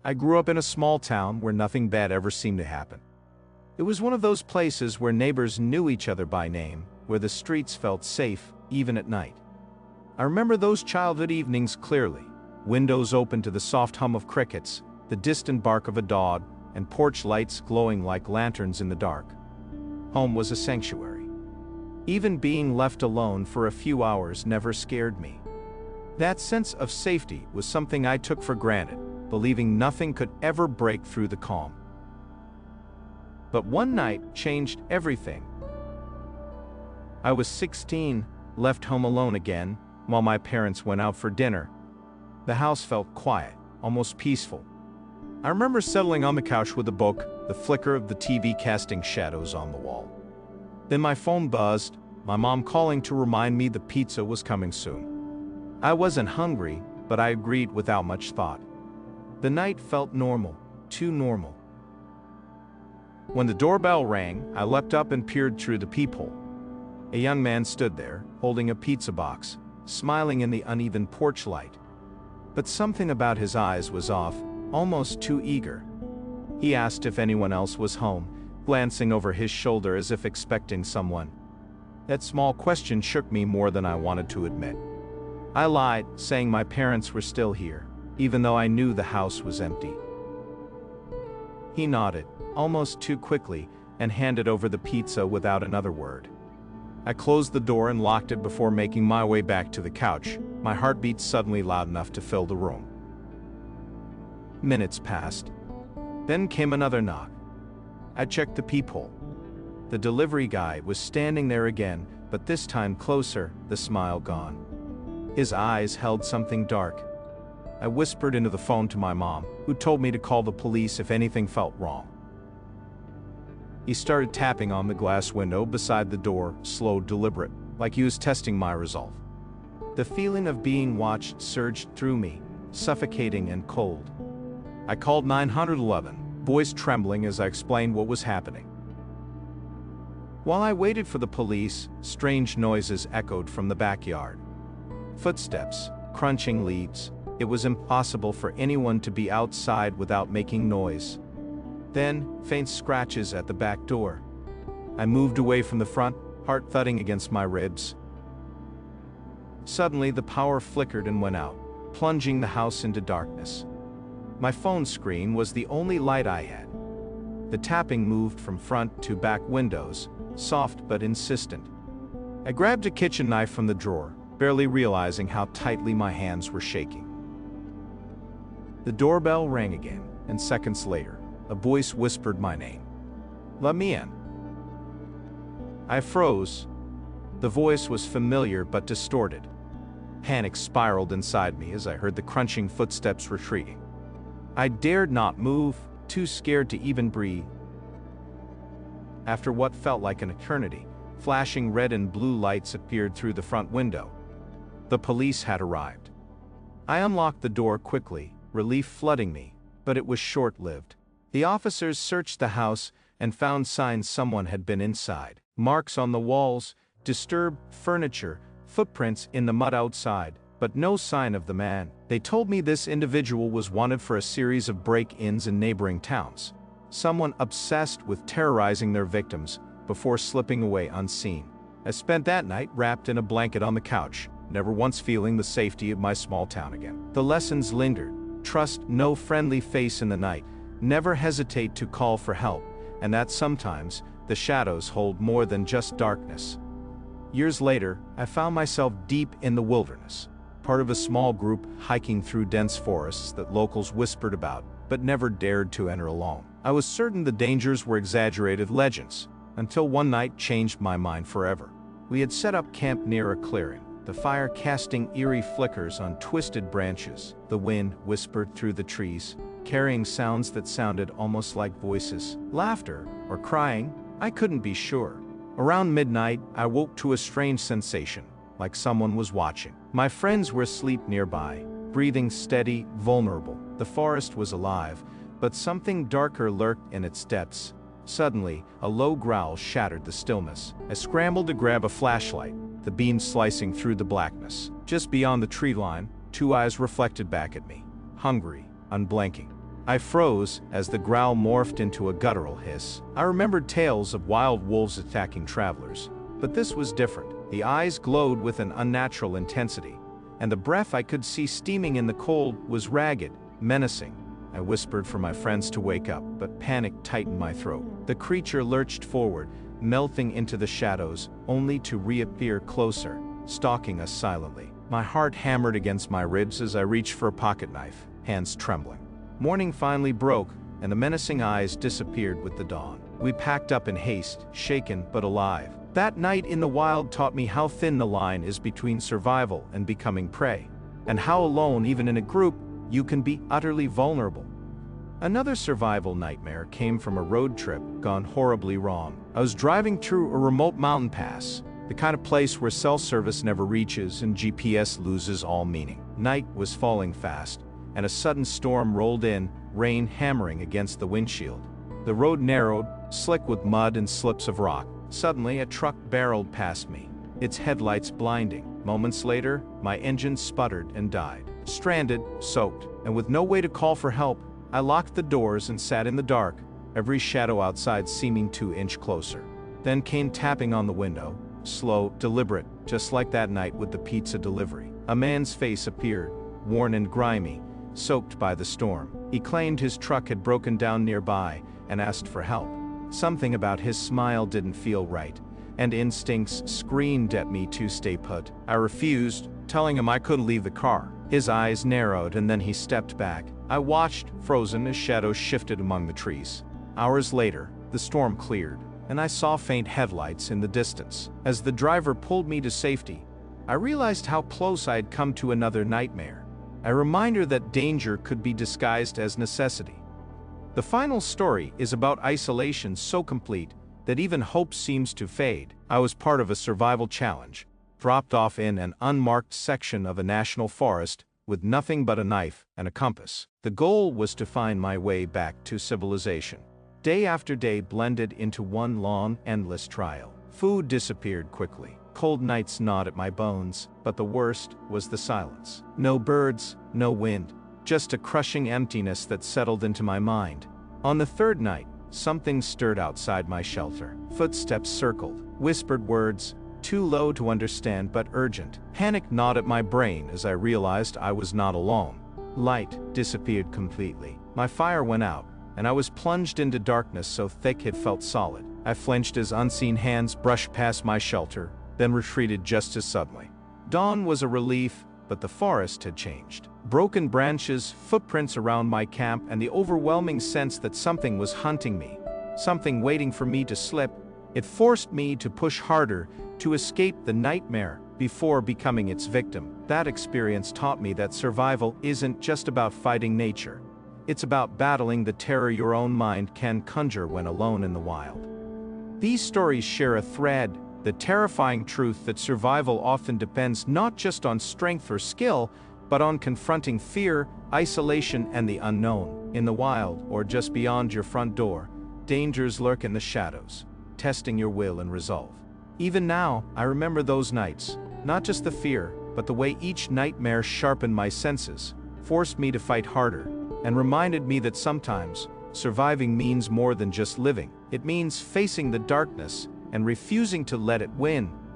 I grew up in a small town where nothing bad ever seemed to happen. It was one of those places where neighbors knew each other by name, where the streets felt safe, even at night. I remember those childhood evenings clearly, windows open to the soft hum of crickets, the distant bark of a dog, and porch lights glowing like lanterns in the dark. Home was a sanctuary. Even being left alone for a few hours never scared me. That sense of safety was something I took for granted, believing nothing could ever break through the calm. But one night changed everything. I was 16, left home alone again, while my parents went out for dinner. The house felt quiet, almost peaceful. I remember settling on the couch with a book, the flicker of the TV casting shadows on the wall. Then my phone buzzed, my mom calling to remind me the pizza was coming soon. I wasn't hungry, but I agreed without much thought. The night felt normal, too normal. When the doorbell rang, I leapt up and peered through the peephole. A young man stood there, holding a pizza box, smiling in the uneven porch light. But something about his eyes was off, almost too eager. He asked if anyone else was home, glancing over his shoulder as if expecting someone. That small question shook me more than I wanted to admit. I lied, saying my parents were still here, even though I knew the house was empty. He nodded, almost too quickly, and handed over the pizza without another word. I closed the door and locked it before making my way back to the couch, my heartbeat suddenly loud enough to fill the room. Minutes passed. Then came another knock. I checked the peephole. The delivery guy was standing there again, but this time closer, the smile gone. His eyes held something dark. I whispered into the phone to my mom, who told me to call the police if anything felt wrong. He started tapping on the glass window beside the door, slow, deliberate, like he was testing my resolve. The feeling of being watched surged through me, suffocating and cold. I called 911, voice trembling as I explained what was happening. While I waited for the police, strange noises echoed from the backyard. Footsteps, crunching leaves. It was impossible for anyone to be outside without making noise. Then, faint scratches at the back door. I moved away from the front, heart thudding against my ribs. Suddenly, the power flickered and went out, plunging the house into darkness. My phone screen was the only light I had. The tapping moved from front to back windows, soft but insistent. I grabbed a kitchen knife from the drawer, barely realizing how tightly my hands were shaking. The doorbell rang again, and seconds later, a voice whispered my name. "Let me in." I froze. The voice was familiar but distorted. Panic spiraled inside me as I heard the crunching footsteps retreating. I dared not move, too scared to even breathe. After what felt like an eternity, flashing red and blue lights appeared through the front window. The police had arrived. I unlocked the door quickly, relief flooding me, but it was short-lived. The officers searched the house and found signs someone had been inside. Marks on the walls, disturbed furniture, footprints in the mud outside, but no sign of the man. They told me this individual was wanted for a series of break-ins in neighboring towns. Someone obsessed with terrorizing their victims before slipping away unseen. I spent that night wrapped in a blanket on the couch, never once feeling the safety of my small town again. The lessons lingered. Trust no friendly face in the night. Never hesitate to call for help, and that sometimes the shadows hold more than just darkness. Years later, I found myself deep in the wilderness, part of a small group hiking through dense forests that locals whispered about, but never dared to enter alone. I was certain the dangers were exaggerated legends, until one night changed my mind forever. We had set up camp near a clearing, the fire casting eerie flickers on twisted branches. The wind whispered through the trees, carrying sounds that sounded almost like voices. Laughter, or crying, I couldn't be sure. Around midnight, I woke to a strange sensation, like someone was watching. My friends were asleep nearby, breathing steady, vulnerable. The forest was alive, but something darker lurked in its depths. Suddenly, a low growl shattered the stillness. I scrambled to grab a flashlight, the beam slicing through the blackness. Just beyond the tree line, two eyes reflected back at me, hungry, unblinking. I froze as the growl morphed into a guttural hiss. I remembered tales of wild wolves attacking travelers, but this was different. The eyes glowed with an unnatural intensity, and the breath I could see steaming in the cold was ragged, menacing. I whispered for my friends to wake up, but panic tightened my throat. The creature lurched forward, melting into the shadows, only to reappear closer, stalking us silently. My heart hammered against my ribs as I reached for a pocket knife, hands trembling. Morning finally broke, and the menacing eyes disappeared with the dawn. We packed up in haste, shaken but alive. That night in the wild taught me how thin the line is between survival and becoming prey, and how alone, even in a group, you can be utterly vulnerable. Another survival nightmare came from a road trip gone horribly wrong. I was driving through a remote mountain pass, the kind of place where cell service never reaches and GPS loses all meaning. Night was falling fast, and a sudden storm rolled in, rain hammering against the windshield. The road narrowed, slick with mud and slips of rock. Suddenly, a truck barreled past me, its headlights blinding. Moments later, my engine sputtered and died. Stranded, soaked, and with no way to call for help, I locked the doors and sat in the dark, every shadow outside seeming 2 inches closer. Then came tapping on the window, slow, deliberate, just like that night with the pizza delivery. A man's face appeared, worn and grimy, soaked by the storm. He claimed his truck had broken down nearby and asked for help. Something about his smile didn't feel right, and instincts screamed at me to stay put. I refused, telling him I couldn't leave the car. His eyes narrowed and then he stepped back. I watched, frozen, as shadows shifted among the trees. Hours later, the storm cleared, and I saw faint headlights in the distance. As the driver pulled me to safety, I realized how close I had come to another nightmare, a reminder that danger could be disguised as necessity. The final story is about isolation so complete that even hope seems to fade. I was part of a survival challenge, dropped off in an unmarked section of a national forest with nothing but a knife and a compass. The goal was to find my way back to civilization. Day after day blended into one long, endless trial. Food disappeared quickly. Cold nights gnawed at my bones, but the worst was the silence. No birds, no wind, just a crushing emptiness that settled into my mind. On the third night, something stirred outside my shelter. Footsteps circled, whispered words, too low to understand but urgent. Panic gnawed at my brain as I realized I was not alone. Light disappeared completely. My fire went out, and I was plunged into darkness so thick it felt solid. I flinched as unseen hands brushed past my shelter, then retreated just as suddenly. Dawn was a relief, but the forest had changed. Broken branches, footprints around my camp, and the overwhelming sense that something was hunting me, something waiting for me to slip. It forced me to push harder, to escape the nightmare before becoming its victim. That experience taught me that survival isn't just about fighting nature. It's about battling the terror your own mind can conjure when alone in the wild. These stories share a thread, the terrifying truth that survival often depends not just on strength or skill, but on confronting fear, isolation, and the unknown. In the wild, or just beyond your front door, dangers lurk in the shadows, testing your will and resolve. Even now, I remember those nights, not just the fear, but the way each nightmare sharpened my senses, forced me to fight harder, and reminded me that sometimes, surviving means more than just living. It means facing the darkness and refusing to let it win.